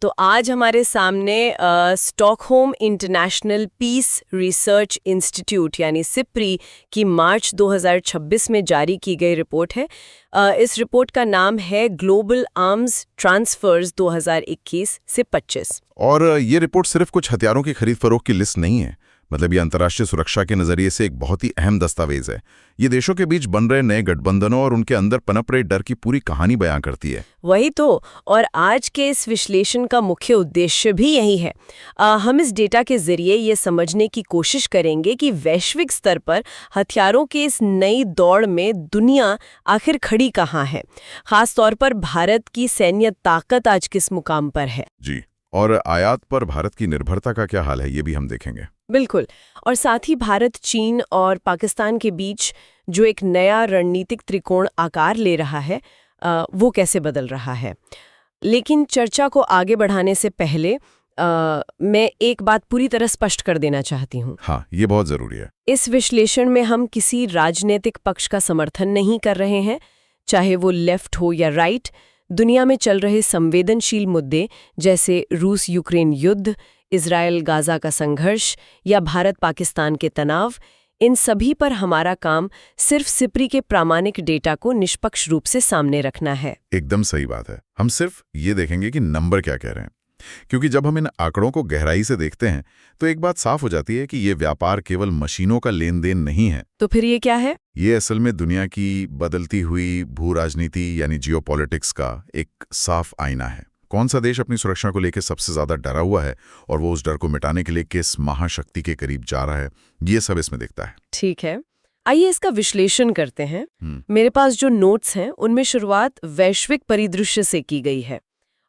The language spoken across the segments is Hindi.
तो आज हमारे सामने Stockholm International Peace Research Institute यानी सिप्री की मार्च 2026 में जारी की गई रिपोर्ट है। इस रिपोर्ट का नाम है ग्लोबल आर्म्स ट्रांसफर्स 2021 से 25। और ये रिपोर्ट सिर्फ कुछ हथियारों की खरीद फरोख्त की लिस्ट नहीं है। मतलब ये अंतर्राष्ट्रीय सुरक्षा के नजरिए से एक बहुत ही अहम दस्तावेज है। ये देशों के बीच बन रहे नए गठबंधनों और उनके अंदर पनप रहे डर की पूरी कहानी बयां करती है। वही तो। और आज के इस विश्लेषण का मुख्य उद्देश्य भी यही है। हम इस डेटा के जरिए ये समझने की कोशिश करेंगे कि वैश्विक स्तर पर हथियारों के इस नई दौड़ में दुनिया आखिर खड़ी कहाँ है। खास तौर पर भारत की सैन्य ताकत आज किस मुकाम पर है। जी, और आयात पर भारत की निर्भरता का क्या हाल है, ये भी हम देखेंगे। बिल्कुल। और साथ ही भारत, चीन और पाकिस्तान के बीच जो एक नया रणनीतिक त्रिकोण आकार ले रहा है, वो कैसे बदल रहा है। लेकिन चर्चा को आगे बढ़ाने से पहले मैं एक बात पूरी तरह स्पष्ट कर देना चाहती हूँ। हाँ, ये बहुत जरूरी है। इस विश्लेषण में हम किसी राजनीतिक पक्ष का समर्थन नहीं कर रहे हैं, चाहे वो लेफ्ट हो या राइट। दुनिया में चल रहे संवेदनशील मुद्दे जैसे रूस यूक्रेन युद्ध, इजरायल गाजा का संघर्ष या भारत पाकिस्तान के तनाव, इन सभी पर हमारा काम सिर्फ सिप्री के प्रामाणिक डेटा को निष्पक्ष रूप से सामने रखना है। एकदम सही बात है। हम सिर्फ ये देखेंगे कि नंबर क्या कह रहे हैं, क्योंकि जब हम इन आंकड़ों को गहराई से देखते हैं तो एक बात साफ हो जाती है कि ये व्यापार केवल मशीनों का लेन देन नहीं है। तो फिर ये क्या है? ये असल में दुनिया की बदलती हुई भू राजनीति यानी जियोपॉलिटिक्स का एक साफ आईना है। कौन सा देश अपनी सुरक्षा को लेकर सबसे ज्यादा डरा हुआ है और वो उस डर को मिटाने के लिए किस महाशक्ति के करीब जा रहा है, ये सब इसमें दिखता है। ठीक है, आइए इसका विश्लेषण करते हैं। मेरे पास जो नोट्स हैं उनमें शुरुआत वैश्विक परिदृश्य से की गई है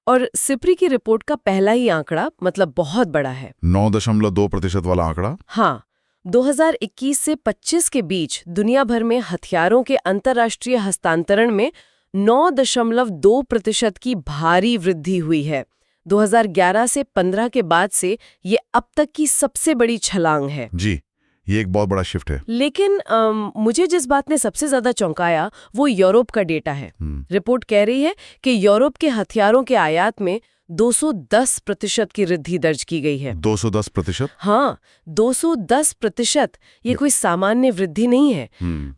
और सिप्री की रिपोर्ट का पहला ही आंकड़ा मतलब बहुत बड़ा है, 9.2% वाला आंकड़ा। हाँ, 2021 से 25 के बीच दुनिया भर में हथियारों के अंतर्राष्ट्रीय हस्तांतरण में 9.2% की भारी वृद्धि हुई है। 2011 से 15 के बाद से ये अब तक की सबसे बड़ी छलांग है। जी, ये एक बहुत बड़ा शिफ्ट है। लेकिन मुझे जिस बात ने सबसे ज्यादा चौंकाया वो यूरोप का डेटा है। रिपोर्ट कह रही है कि यूरोप के हथियारों के आयात में 210% की वृद्धि दर्ज की गई है। 210%? हाँ, 210%। ये कोई सामान्य वृद्धि नहीं है।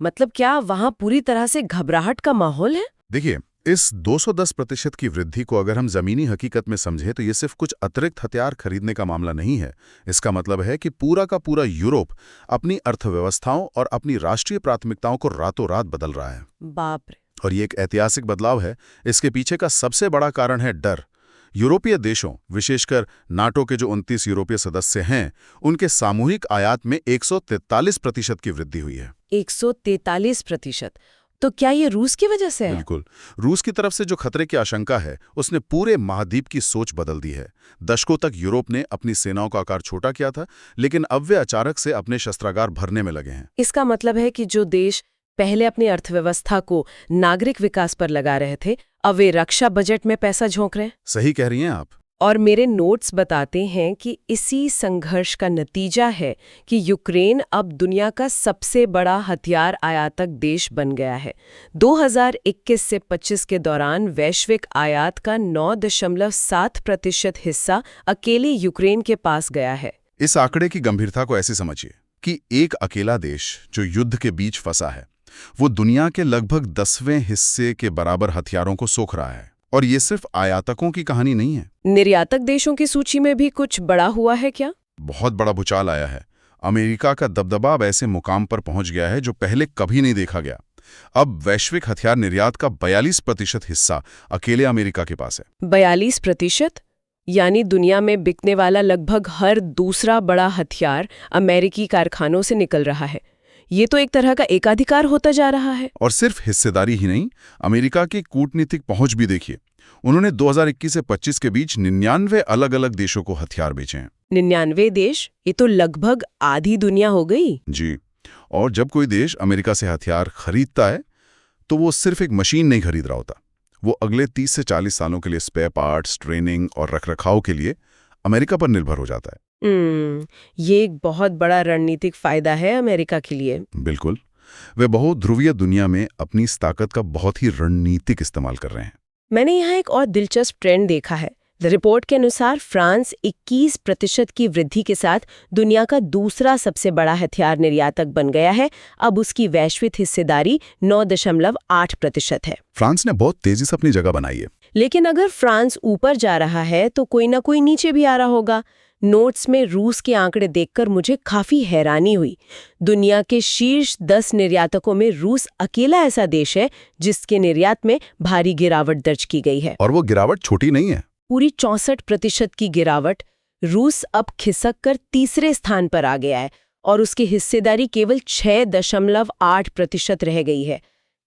मतलब क्या वहाँ पूरी तरह से घबराहट का माहौल है? देखिए, इस 210% की वृद्धि को अगर हम जमीनी हकीकत में समझें तो ये सिर्फ कुछ अतिरिक्त हथियार खरीदने का मामला नहीं है। इसका मतलब है कि पूरा का पूरा यूरोप अपनी अर्थव्यवस्थाओं और अपनी राष्ट्रीय प्राथमिकताओं को रातों रात बदल रहा है। बाप रे! और ये एक ऐतिहासिक बदलाव है। इसके पीछे का सबसे बड़ा कारण है डर। यूरोपीय देशों, विशेषकर नाटो के जो 29 यूरोपीय सदस्य हैं, उनके सामूहिक आयात में 143% की वृद्धि हुई है। 143%? तो क्या ये रूस की वजह से है? बिल्कुल। रूस की तरफ से जो खतरे की आशंका है उसने पूरे महाद्वीप की सोच बदल दी है। दशकों तक यूरोप ने अपनी सेनाओं का आकार छोटा किया था, लेकिन अब वे अचानक से अपने शस्त्रागार भरने में लगे हैं। इसका मतलब है कि जो देश पहले अपनी अर्थव्यवस्था को नागरिक विकास पर लगा रहे थे, अब वे रक्षा बजट में पैसा झोंक रहे हैं। सही कह रही हैं आप। और मेरे नोट्स बताते हैं कि इसी संघर्ष का नतीजा है कि यूक्रेन अब दुनिया का सबसे बड़ा हथियार आयातक देश बन गया है। 2021 से 25 के दौरान वैश्विक आयात का 9.7% हिस्सा अकेले यूक्रेन के पास गया है। इस आंकड़े की गंभीरता को ऐसे समझिए कि एक अकेला देश जो युद्ध के बीच फंसा है, वो दुनिया के लगभग 10वें हिस्से के बराबर हथियारों को सोख रहा है। और ये सिर्फ आयातकों की कहानी नहीं है। निर्यातक देशों की सूची में भी कुछ बड़ा हुआ है क्या? बहुत बड़ा भूचाल आया है। अमेरिका का दबदबा अब ऐसे मुकाम पर पहुंच गया है जो पहले कभी नहीं देखा गया। अब वैश्विक हथियार निर्यात का 42% हिस्सा अकेले अमेरिका के पास है। 42%? यानी दुनिया में बिकने वाला लगभग हर दूसरा बड़ा हथियार अमेरिकी कारखानों से निकल रहा है। ये तो एक तरह का एकाधिकार होता जा रहा है। और सिर्फ हिस्सेदारी ही नहीं, अमेरिका की कूटनीतिक पहुंच भी देखिए। उन्होंने 2021 से 25 के बीच 99 अलग अलग देशों को हथियार बेचे हैं। 99 देश? ये तो लगभग आधी दुनिया हो गई। जी। और जब कोई देश अमेरिका से हथियार खरीदता है तो वो सिर्फ एक मशीन नहीं खरीद रहा होता। वो अगले 30 से 40 सालों के लिए स्पेयर पार्ट्स, ट्रेनिंग और रखरखाव के लिए अमेरिका पर निर्भर हो जाता है। ये एक बहुत बड़ा रणनीतिक फायदा है अमेरिका के लिए। बिल्कुल। वे बहुध्रुवीय दुनिया में अपनी इस ताकत का बहुत ही रणनीतिक इस्तेमाल कर रहे हैं। मैंने यहाँ एक और दिलचस्प ट्रेंड देखा है। रिपोर्ट के अनुसार फ्रांस 21% की वृद्धि के साथ दुनिया का दूसरा सबसे बड़ा हथियार निर्यातक बन गया है। अब उसकी वैश्विक हिस्सेदारी 9.8% है। फ्रांस ने बहुत तेजी से अपनी जगह बनाई है। लेकिन अगर फ्रांस ऊपर जा रहा है तो कोई ना कोई नीचे भी आ रहा होगा। नोट्स में रूस के आंकड़े देखकर मुझे काफी हैरानी हुई। दुनिया के शीर्ष 10 निर्यातकों में रूस अकेला ऐसा देश है जिसके निर्यात में भारी गिरावट दर्ज की गई है। और वो गिरावट छोटी नहीं है। पूरी 64% की गिरावट। रूस अब खिसक कर तीसरे स्थान पर आ गया है और उसकी हिस्सेदारी केवल 6.8% रह गई है।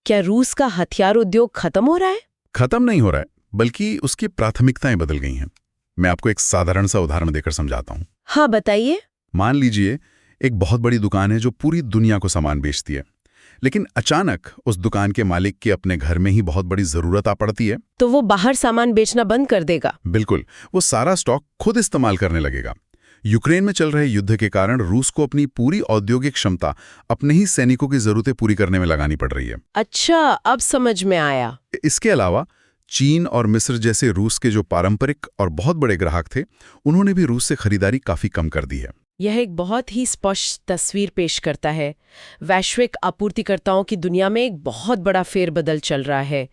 क्या रूस का हथियार उद्योग खत्म हो रहा है? खत्म नहीं हो रहा है, बल्कि उसकी प्राथमिकताएं बदल गई हैं। मैं आपको एक साधारण सा उदाहरण देकर समझाता हूँ। हाँ, बताइए। मान लीजिए एक बहुत बड़ी दुकान है जो पूरी दुनिया को सामान बेचती है, लेकिन अचानक उस दुकान के मालिक के अपने घर में ही बहुत बड़ी जरूरत आ पड़ती है। तो वो बाहर सामान बेचना बंद कर देगा? बिल्कुल, वो सारा स्टॉक खुद इस्तेमाल करने लगेगा। यूक्रेन में चल रहे युद्ध के कारण रूस को अपनी पूरी औद्योगिक क्षमता अपने ही सैनिकों की जरूरतें पूरी करने में लगानी पड़ रही है। अच्छा, अब समझ में आया। इसके अलावा चीन और मिस्र जैसे रूस के जो पारंपरिक और बहुत बड़े ग्राहक थे, उन्होंने भी रूस से खरीदारी काफी कम कर दी है। यह एक बहुत ही स्पष्ट तस्वीर पेश करता है। वैश्विक आपूर्तिकर्ताओं की दुनिया में एक बहुत बड़ा फेरबदल चल रहा है।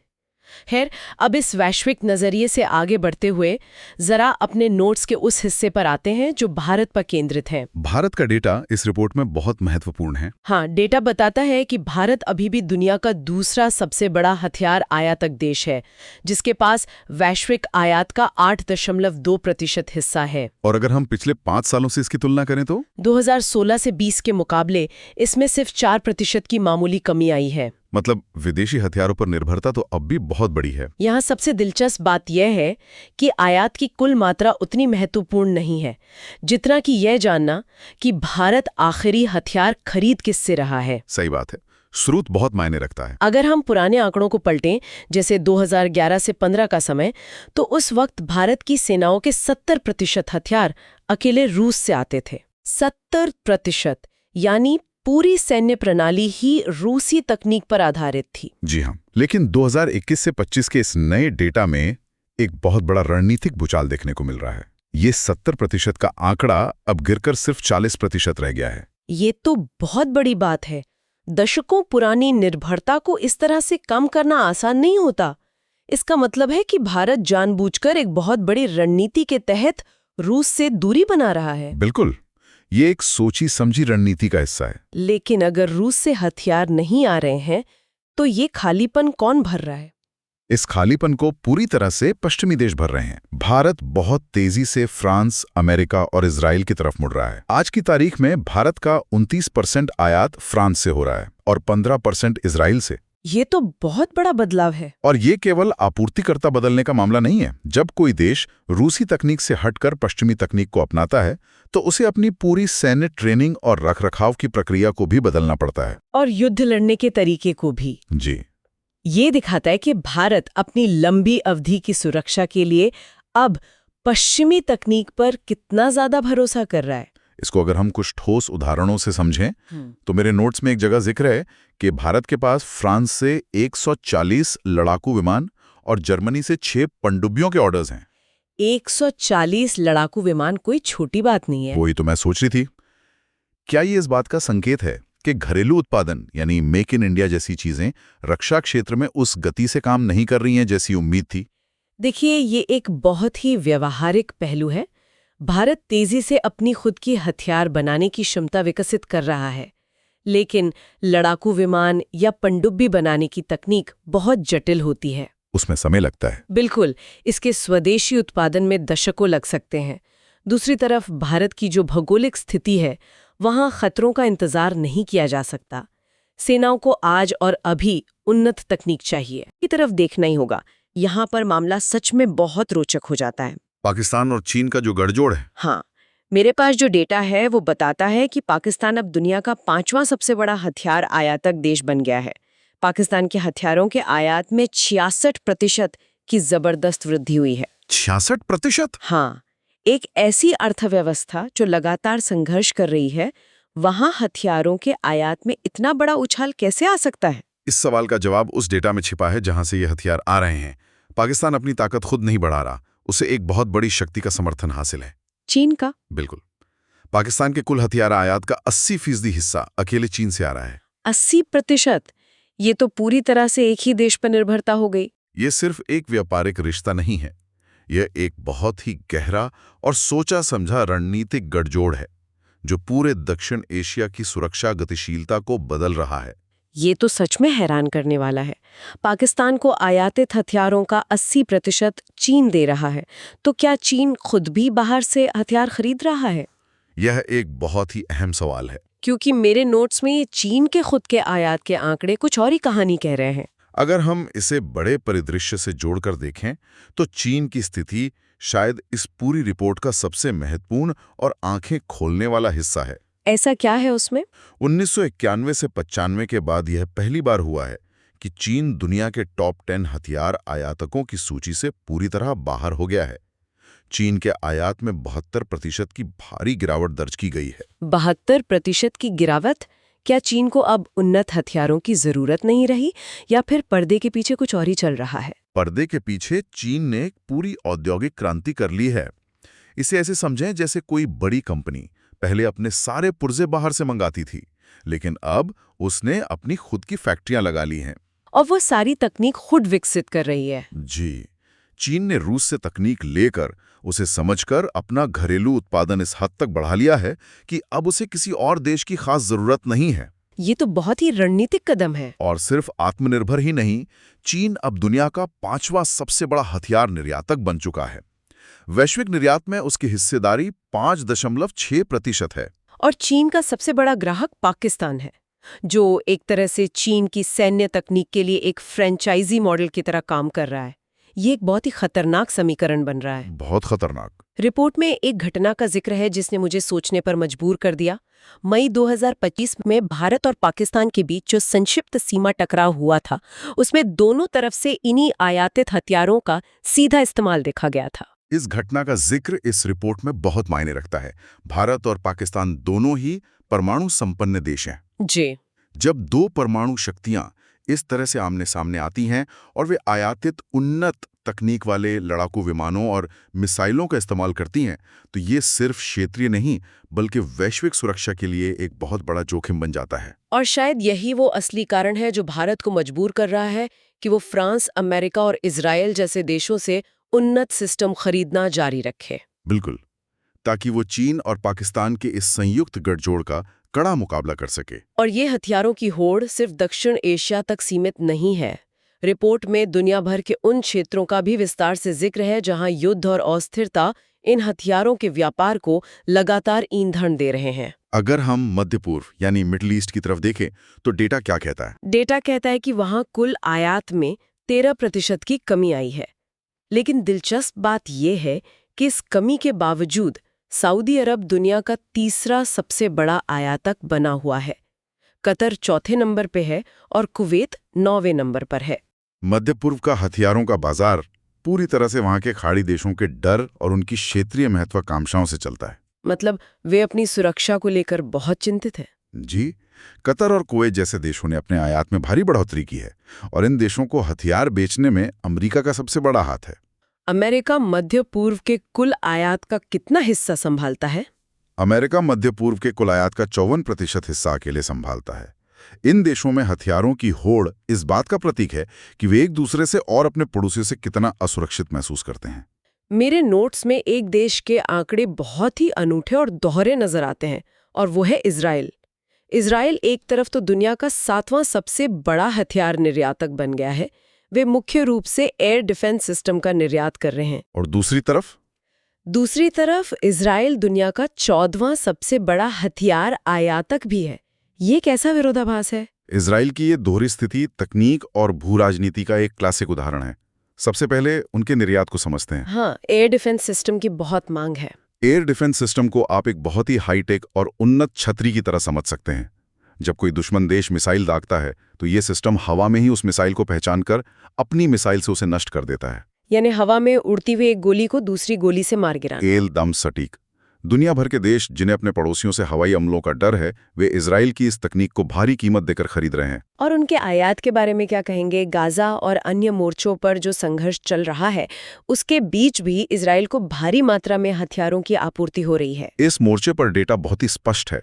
खैर, अब इस वैश्विक नजरिए से आगे बढ़ते हुए जरा अपने नोट्स के उस हिस्से पर आते हैं जो भारत पर केंद्रित है। भारत का डेटा इस रिपोर्ट में बहुत महत्वपूर्ण है। हाँ, डेटा बताता है कि भारत अभी भी दुनिया का दूसरा सबसे बड़ा हथियार आयातक देश है, जिसके पास वैश्विक आयात का 8.2% हिस्सा है। और अगर हम पिछले 5 सालों से इसकी तुलना करें तो 2016 से 20 के मुकाबले इसमें सिर्फ 4% की मामूली कमी आई है। मतलब विदेशी हथियारों पर निर्भरता तो अब भी बहुत बड़ी है। यहाँ सबसे दिलचस्प बात यह है कि आयात की कुल मात्रा उतनी महत्वपूर्ण नहीं है जितना कि यह जानना कि भारत आखिरी हथियार खरीद किससे रहा है। सही बात है, स्रोत बहुत मायने रखता है। अगर हम पुराने आंकड़ों को पलटें, जैसे 2011 से 15 का समय, तो उस वक्त भारत की सेनाओं के 70% हथियार अकेले रूस से आते थे। 70%, यानी पूरी सैन्य प्रणाली ही रूसी तकनीक पर आधारित थी। जी हाँ, लेकिन 2021 से 25 के इस नए डेटा में एक बहुत बड़ा रणनीतिक भूचाल देखने को मिल रहा है। ये 70% का आंकड़ा अब गिरकर सिर्फ 40% रह गया है। ये तो बहुत बड़ी बात है। दशकों पुरानी निर्भरता को इस तरह से कम करना आसान नहीं होता। इसका मतलब है कि भारत जानबूझकर एक बहुत बड़ी रणनीति के तहत रूस से दूरी बना रहा है। बिल्कुल, ये एक सोची समझी रणनीति का हिस्सा है। लेकिन अगर रूस से हथियार नहीं आ रहे हैं तो ये खालीपन कौन भर रहा है? इस खालीपन को पूरी तरह से पश्चिमी देश भर रहे हैं। भारत बहुत तेजी से फ्रांस, अमेरिका और इजराइल की तरफ मुड़ रहा है। आज की तारीख में भारत का 29% आयात फ्रांस से हो रहा है और 15% इजराइल से। ये तो बहुत बड़ा बदलाव है। और ये केवल आपूर्तिकर्ता बदलने का मामला नहीं है। जब कोई देश रूसी तकनीक से हटकर पश्चिमी तकनीक को अपनाता है तो उसे अपनी पूरी सैन्य ट्रेनिंग और रखरखाव की प्रक्रिया को भी बदलना पड़ता है, और युद्ध लड़ने के तरीके को भी। जी, ये दिखाता है कि भारत अपनी लंबी अवधि की सुरक्षा के लिए अब पश्चिमी तकनीक पर कितना ज्यादा भरोसा कर रहा है। इसको अगर हम कुछ ठोस उदाहरणों से समझें तो मेरे नोट्स में एक जगह जिक्र है कि भारत के पास फ्रांस से 140 लड़ाकू विमान और जर्मनी से 6 पनडुब्बियों के ऑर्डर्स हैं। 140 लड़ाकू विमान कोई छोटी बात नहीं है। वही तो मैं सोच रही थी, क्या ये इस बात का संकेत है कि घरेलू उत्पादन यानी मेक इन इंडिया जैसी चीजें रक्षा क्षेत्र में उस गति से काम नहीं कर रही हैं जैसी उम्मीद थी? देखिए, ये एक बहुत ही व्यवहारिक पहलू है। भारत तेजी से अपनी खुद की हथियार बनाने की क्षमता विकसित कर रहा है, लेकिन लड़ाकू विमान या पनडुब्बी बनाने की तकनीक बहुत जटिल होती है। उसमें समय लगता है। बिल्कुल, इसके स्वदेशी उत्पादन में दशकों लग सकते हैं। दूसरी तरफ भारत की जो भौगोलिक स्थिति है, वहाँ खतरों का इंतजार नहीं किया जा सकता। सेनाओं को आज और अभी उन्नत तकनीक चाहिए। की तरफ देखना ही होगा। यहाँ पर मामला सच में बहुत रोचक हो जाता है। पाकिस्तान और चीन का जो गठजोड़ है। हाँ, मेरे पास जो डेटा है वो बताता है कि पाकिस्तान अब दुनिया का 5वां सबसे बड़ा हथियार आयातक देश बन गया है। पाकिस्तान के हथियारों के आयात में 66% की जबरदस्त वृद्धि हुई है। 66%? हाँ, एक ऐसी अर्थव्यवस्था जो लगातार संघर्ष कर रही है, वहां हथियारों के आयात में इतना बड़ा उछाल कैसे आ सकता है? इस सवाल का जवाब उस डेटा में छिपा है जहां से ये हथियार आ रहे हैं। पाकिस्तान अपनी ताकत खुद नहीं बढ़ा रहा, उसे एक बहुत बड़ी शक्ति का समर्थन हासिल है। चीन का? बिल्कुल। पाकिस्तान के कुल हथियार आयात का 80% हिस्सा अकेले चीन से आ रहा है। 80%? ये तो पूरी तरह से एक ही देश पर निर्भरता हो गई। ये सिर्फ एक व्यापारिक रिश्ता नहीं है, यह एक बहुत ही गहरा और सोचा समझा रणनीतिक गठजोड़ है जो पूरे दक्षिण एशिया की सुरक्षा गतिशीलता को बदल रहा है। ये तो सच में हैरान करने वाला है। पाकिस्तान को आयातित हथियारों का 80% चीन दे रहा है, तो क्या चीन खुद भी बाहर से हथियार खरीद रहा है? यह एक बहुत ही अहम सवाल है, क्योंकि मेरे नोट्स में ये चीन के खुद के आयात के आंकड़े कुछ और ही कहानी कह रहे हैं। अगर हम इसे बड़े परिदृश्य से जोड़कर देखें तो चीन की स्थिति शायद इस पूरी रिपोर्ट का सबसे महत्वपूर्ण और आंखें खोलने वाला हिस्सा है। ऐसा क्या है उसमें? 1991 से 95 के बाद यह पहली बार हुआ है कि चीन दुनिया के टॉप 10 हथियार आयातकों की सूची से पूरी तरह बाहर हो गया है। चीन के आयात में 72% की भारी गिरावट दर्ज की गई है। 72% की गिरावट? क्या चीन को अब उन्नत हथियारों की जरूरत नहीं रही, या फिर पर्दे के पीछे कुछ और ही चल रहा है? पर्दे के पीछे चीन ने एक पूरी औद्योगिक क्रांति कर ली है। इसे ऐसे समझें जैसे कोई बड़ी कंपनी पहले अपने सारे पुर्जे बाहर से मंगाती थी, लेकिन अब उसने अपनी खुद की फैक्ट्रियां लगा ली हैं। और वो सारी तकनीक खुद विकसित कर रही है। जी, चीन ने रूस से तकनीक लेकर उसे समझकर अपना घरेलू उत्पादन इस हद तक बढ़ा लिया है कि अब उसे किसी और देश की खास जरूरत नहीं है। ये तो बहुत ही रणनीतिक कदम है। और सिर्फ आत्मनिर्भर ही नहीं, चीन अब दुनिया का 5वां सबसे बड़ा हथियार निर्यातक बन चुका है। वैश्विक निर्यात में उसकी हिस्सेदारी 5.6% है। और चीन का सबसे बड़ा ग्राहक पाकिस्तान है, जो एक तरह से चीन की सैन्य तकनीक के लिए एक फ्रेंचाइजी मॉडल की तरह काम कर रहा है। ये एक बहुत ही खतरनाक समीकरण बन रहा है। बहुत खतरनाक। रिपोर्ट में एक घटना का जिक्र है जिसने मुझे सोचने पर मजबूर कर दिया। मई 2025 में भारत और पाकिस्तान के बीच जो संक्षिप्त सीमा टकराव हुआ था, उसमें दोनों तरफ से इन्हीं आयातित हथियारों का सीधा इस्तेमाल देखा गया था। इस घटना का जिक्र इस रिपोर्ट में बहुत मायने रखता है। भारत और पाकिस्तान दोनों ही परमाणु संपन्न देश हैं। जी। जब दो परमाणु शक्तियां इस तरह से आमने सामने आती हैं और वे आयातित उन्नत तकनीक वाले लड़ाकू विमानों और मिसाइलों का इस्तेमाल करती हैं, तो ये सिर्फ क्षेत्रीय नहीं बल्कि वैश्विक सुरक्षा के लिए एक बहुत बड़ा जोखिम बन जाता है। और शायद यही वो असली कारण है जो भारत को मजबूर कर रहा है कि वो फ्रांस, अमेरिका और इजराइल जैसे देशों से उन्नत सिस्टम खरीदना जारी रखे। बिल्कुल, ताकि वो चीन और पाकिस्तान के इस संयुक्त गठजोड़ का कड़ा मुकाबला कर सके। और ये हथियारों की होड़ सिर्फ दक्षिण एशिया तक सीमित नहीं है। रिपोर्ट में दुनिया भर के उन क्षेत्रों का भी विस्तार से जिक्र है जहां युद्ध और अस्थिरता इन हथियारों के व्यापार को लगातार ईंधन दे रहे हैं। अगर हम मध्य पूर्व यानी मिडिल ईस्ट की तरफ देखें तो डेटा क्या कहता है? डेटा कहता है कि वहां कुल आयात में 13% की कमी आई है। लेकिन दिलचस्प बात यह है कि इस कमी के बावजूद सऊदी अरब दुनिया का तीसरा सबसे बड़ा आयातक बना हुआ है। कतर चौथे नंबर पे है और कुवैत 9वें नंबर पर है। मध्य पूर्व का हथियारों का बाजार पूरी तरह से वहां के खाड़ी देशों के डर और उनकी क्षेत्रीय महत्वाकांक्षाओं से चलता है। मतलब वे अपनी सुरक्षा को लेकर बहुत चिंतित हैं। जी, कतर और कुवैत जैसे देशों ने अपने आयात में भारी बढ़ोतरी की है और इन देशों को हथियार बेचने में अमेरिका का सबसे बड़ा हाथ है। अमेरिका मध्य पूर्व के कुल आयात का कितना हिस्सा संभालता है? अमेरिका मध्य पूर्व के कुल आयात का 54% हिस्सा अकेले संभालता है। इन देशों में हथियारों की होड़ इस बात का प्रतीक है कि वे एक दूसरे से और अपने पड़ोसियों से कितना असुरक्षित महसूस करते हैं। मेरे नोट्स में एक देश के आंकड़े बहुत ही अनूठे और दोहरे नजर आते हैं, और वो है इजराइल। इजराइल एक तरफ तो दुनिया का 7वां सबसे बड़ा हथियार निर्यातक बन गया है। वे मुख्य रूप से एयर डिफेंस सिस्टम का निर्यात कर रहे हैं। और दूसरी तरफ इजराइल दुनिया का 14वां सबसे बड़ा हथियार आयातक भी है। ये कैसा विरोधाभास है? इजराइल की ये दोहरी स्थिति तकनीक और भू राजनीति का एक क्लासिक उदाहरण है। सबसे पहले उनके निर्यात को समझते हैं। हाँ, एयर डिफेंस सिस्टम की बहुत मांग है। एयर डिफेंस सिस्टम को आप एक बहुत ही हाईटेक और उन्नत छतरी की तरह समझ सकते हैं। जब कोई दुश्मन देश मिसाइल दागता है तो ये सिस्टम हवा में ही उस मिसाइल को पहचान कर अपनी मिसाइल से उसे नष्ट कर देता है। यानी हवा में उड़ती हुई एक गोली को दूसरी गोली से मार गिराना। एकदम सटीक। दुनिया भर के देश जिन्हें अपने पड़ोसियों से हवाई हमलों का डर है, वे इजराइल की इस तकनीक को भारी कीमत देकर खरीद रहे हैं। और उनके आयात के बारे में क्या कहेंगे? गाजा और अन्य मोर्चों पर जो संघर्ष चल रहा है, उसके बीच भी इजराइल को भारी मात्रा में हथियारों की आपूर्ति हो रही है। इस मोर्चे पर डेटा बहुत ही स्पष्ट है।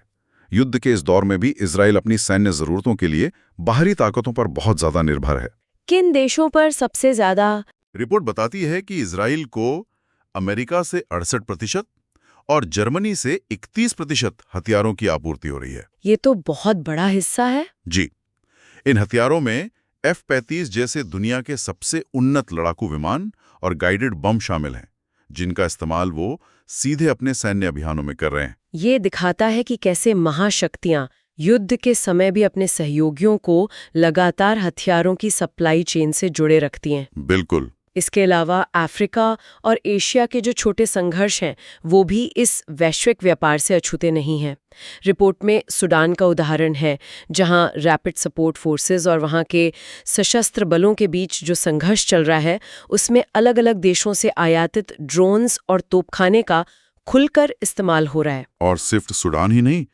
युद्ध के इस दौर में भी इजराइल अपनी सैन्य जरूरतों के लिए बाहरी ताकतों पर बहुत ज्यादा निर्भर है। किन देशों पर सबसे ज्यादा? रिपोर्ट बताती है कि इजराइल को अमेरिका से 68% और जर्मनी से 31% हथियारों की आपूर्ति हो रही है। ये तो बहुत बड़ा हिस्सा है। जी, इन हथियारों में F-35 जैसे दुनिया के सबसे उन्नत लड़ाकू विमान और गाइडेड बम शामिल हैं, जिनका इस्तेमाल वो सीधे अपने सैन्य अभियानों में कर रहे हैं। ये दिखाता है कि कैसे महाशक्तियां युद्ध के समय भी अपने सहयोगियों को लगातार हथियारों की सप्लाई चेन से जुड़े रखती हैं। बिल्कुल। इसके अलावा अफ्रीका और एशिया के जो छोटे संघर्ष हैं, वो भी इस वैश्विक व्यापार से अछूते नहीं हैं। रिपोर्ट में सूडान का उदाहरण है, जहां रैपिड सपोर्ट फोर्सेस और वहां के सशस्त्र बलों के बीच जो संघर्ष चल रहा है, उसमें अलग-अलग देशों से आयातित ड्रोन्स और तोपखाने का खुलकर इस्तेमाल हो रहा है। और सिर्फ सूडान ही नहीं,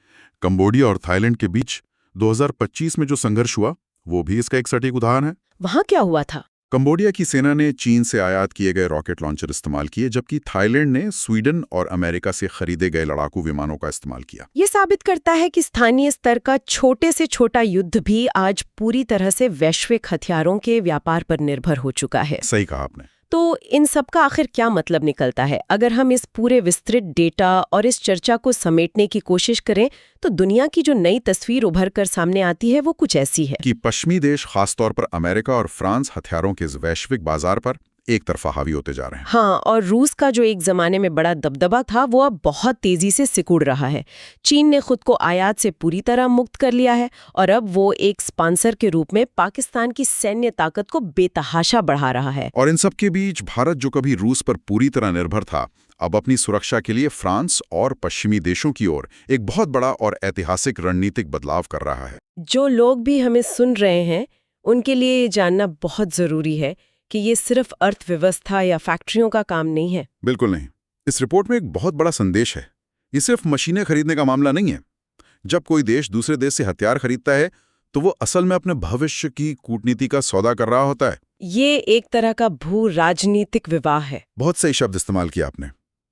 कंबोडिया और थाईलैंड के बीच 2025 में जो संघर्ष हुआ, वो भी इसका एक सटीक उदाहरण है। वहां क्या हुआ था? कंबोडिया की सेना ने चीन से आयात किए गए रॉकेट लॉन्चर इस्तेमाल किए, जबकि थाईलैंड ने स्वीडन और अमेरिका से खरीदे गए लड़ाकू विमानों का इस्तेमाल किया। ये साबित करता है कि स्थानीय स्तर का छोटे से छोटा युद्ध भी आज पूरी तरह से वैश्विक हथियारों के व्यापार पर निर्भर हो चुका है। सही कहा आपने। तो इन सब का आखिर क्या मतलब निकलता है? अगर हम इस पूरे विस्तृत डेटा और इस चर्चा को समेटने की कोशिश करें, तो दुनिया की जो नई तस्वीर उभर कर सामने आती है, वो कुछ ऐसी है कि पश्चिमी देश, खासतौर पर अमेरिका और फ्रांस, हथियारों के इस वैश्विक बाजार पर एक तरफा हावी होते जा रहे हैं। हाँ, और रूस का जो एक जमाने में बड़ा दबदबा था, वो अब बहुत तेजी से सिकुड़ रहा है। चीन ने खुद को आयात से पूरी तरह मुक्त कर लिया है और अब वो एक स्पॉन्सर के रूप में पाकिस्तान की सैन्य ताकत को बेतहाशा बढ़ा रहा है। और इन सब के बीच भारत, जो कभी रूस पर पूरी तरह निर्भर था, अब अपनी सुरक्षा के लिए फ्रांस और पश्चिमी देशों की ओर एक बहुत बड़ा और ऐतिहासिक रणनीतिक बदलाव कर रहा है। जो लोग भी हमें सुन रहे हैं, उनके लिए ये जानना बहुत जरूरी है कि ये सिर्फ अर्थव्यवस्था या फैक्ट्रियों का काम नहीं है। बिल्कुल नहीं। इस रिपोर्ट में एक बहुत बड़ा संदेश है। ये सिर्फ मशीनें खरीदने का मामला नहीं है। जब कोई देश दूसरे देश से हथियार खरीदता है, तो वो असल में अपने भविष्य की कूटनीति का सौदा कर रहा होता है। ये एक तरह का भू राजनीतिक विवाह है। बहुत सही शब्द इस्तेमाल किया आपने।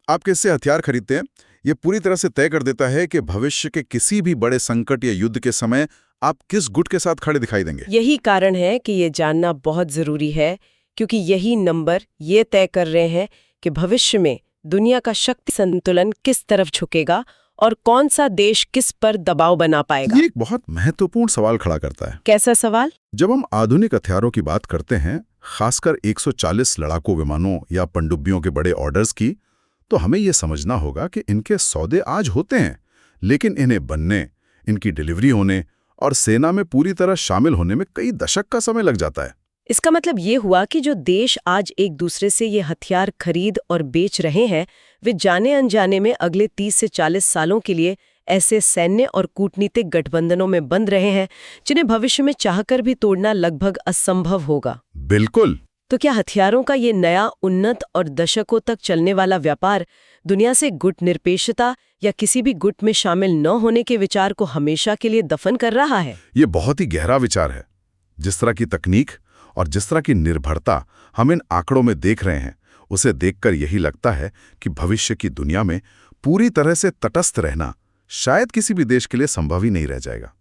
आप किससे हथियार खरीदते हैं, ये पूरी तरह से तय कर देता है कि भविष्य के किसी भी बड़े संकट या युद्ध के समय आप किस गुट के साथ खड़े दिखाई देंगे। यही कारण है कि ये जानना बहुत जरूरी है, क्योंकि यही नंबर ये तय कर रहे हैं कि भविष्य में दुनिया का शक्ति संतुलन किस तरफ झुकेगा और कौन सा देश किस पर दबाव बना पाएगा। ये एक बहुत महत्वपूर्ण सवाल खड़ा करता है। कैसा सवाल? जब हम आधुनिक हथियारों की बात करते हैं, खासकर 140 लड़ाकू विमानों या पनडुब्बियों के बड़े ऑर्डर्स की, तो हमें यह समझना होगा कि इनके सौदे आज होते हैं, लेकिन इन्हें बनने, इनकी डिलीवरी होने और सेना में पूरी तरह शामिल होने में कई दशक का समय लग जाता है। इसका मतलब ये हुआ कि जो देश आज एक दूसरे से ये हथियार खरीद और बेच रहे हैं, वे जाने अनजाने में अगले 30 से 40 सालों के लिए ऐसे सैन्य और कूटनीतिक गठबंधनों में बंध रहे हैं, जिन्हें भविष्य में चाहकर भी तोड़ना लगभग असंभव होगा। बिल्कुल। तो क्या हथियारों का ये नया उन्नत और दशकों तक चलने वाला व्यापार दुनिया से गुट निरपेक्षता या किसी भी गुट में शामिल न होने के विचार को हमेशा के लिए दफन कर रहा है? ये बहुत ही गहरा विचार है। जिस तरह की तकनीक और जिस तरह की निर्भरता हम इन आंकड़ों में देख रहे हैं, उसे देखकर यही लगता है कि भविष्य की दुनिया में पूरी तरह से तटस्थ रहना शायद किसी भी देश के लिए संभव ही नहीं रह जाएगा।